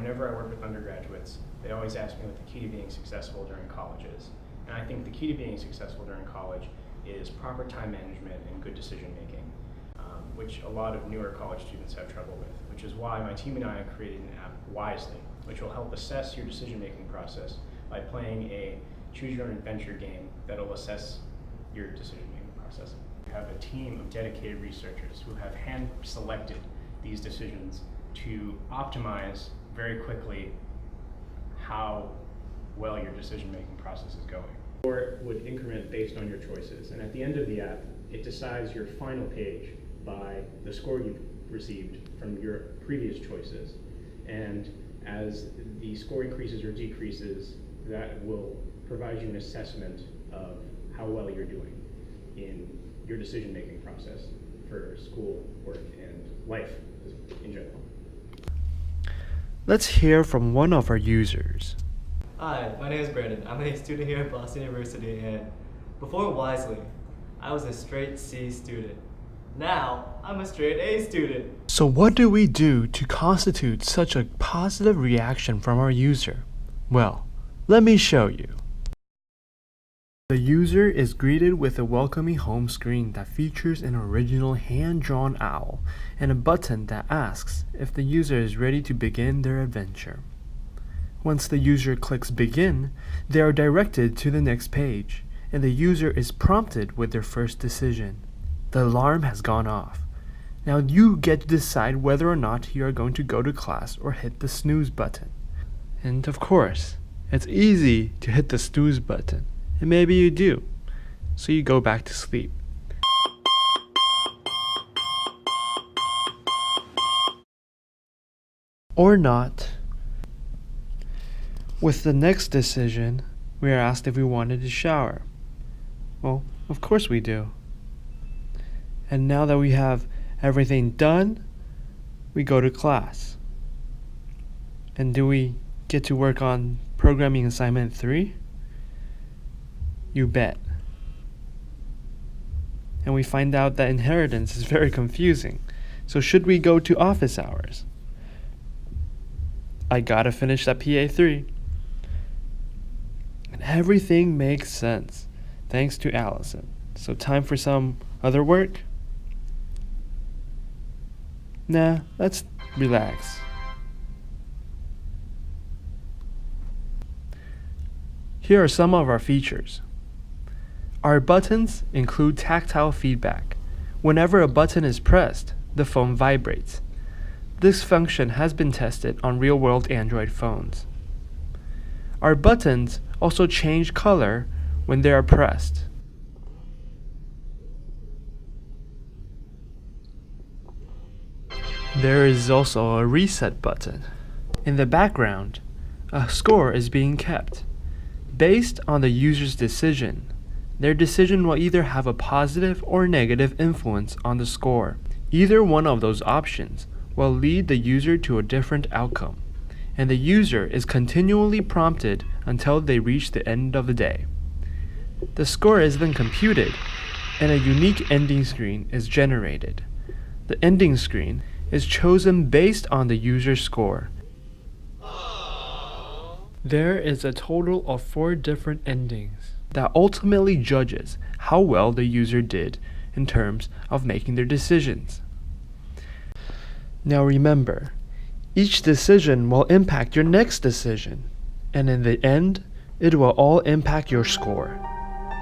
whenever I work with undergraduates, they always ask me what the key to being successful during college is. And I think the key to being successful during college is proper time management and good decision making, which a lot of newer college students have trouble with, which is why my team and I created an app, Wisely, which will help assess your decision making process by playing a choose your own adventure game that'll assess your decision making process. We have a team of dedicated researchers who have hand selected these decisions to optimize very quickly how well your decision-making process is going. Or it would increment based on your choices, and at the end of the app, it decides your final page by the score you've received from your previous choices. And as the score increases or decreases, that will provide you an assessment of how well you're doing in your decision-making process for school, work, and life in general. Let's hear from one of our users. Hi, my name is Brandon. I'm a student here at Boston University, and before Wisely, I was a straight C student. Now, I'm a straight A student. So what do we do to constitute such a positive reaction from our user? Well, let me show you. The user is greeted with a welcoming home screen that features an original hand-drawn owl and a button that asks if the user is ready to begin their adventure. Once the user clicks begin, they are directed to the next page, and the user is prompted with their first decision. The alarm has gone off. Now you get to decide whether or not you are going to go to class or hit the snooze button. And of course, it's easy to hit the snooze button. And maybe you do, so you go back to sleep. Or not. With the next decision, we are asked if we wanted to shower. Well, of course we do. And now that we have everything done, we go to class. And do we get to work on programming assignment 3? You bet. And we find out that inheritance is very confusing. So should we go to office hours? I gotta finish that PA3. And everything makes sense, thanks to Allison. So time for some other work? Nah, let's relax. Here are some of our features. Our buttons include tactile feedback. Whenever a button is pressed, the phone vibrates. This function has been tested on real-world Android phones. Our buttons also change color when they are pressed. There is also a reset button. In the background, a score is being kept. Based on the user's decision, their decision will either have a positive or negative influence on the score. Either one of those options will lead the user to a different outcome, and the user is continually prompted until they reach the end of the day. The score is then computed, and a unique ending screen is generated. The ending screen is chosen based on the user's score. There is a total of 4 different endings that ultimately judges how well the user did in terms of making their decisions. Now remember, each decision will impact your next decision, and in the end, it will all impact your score.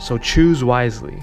So choose wisely.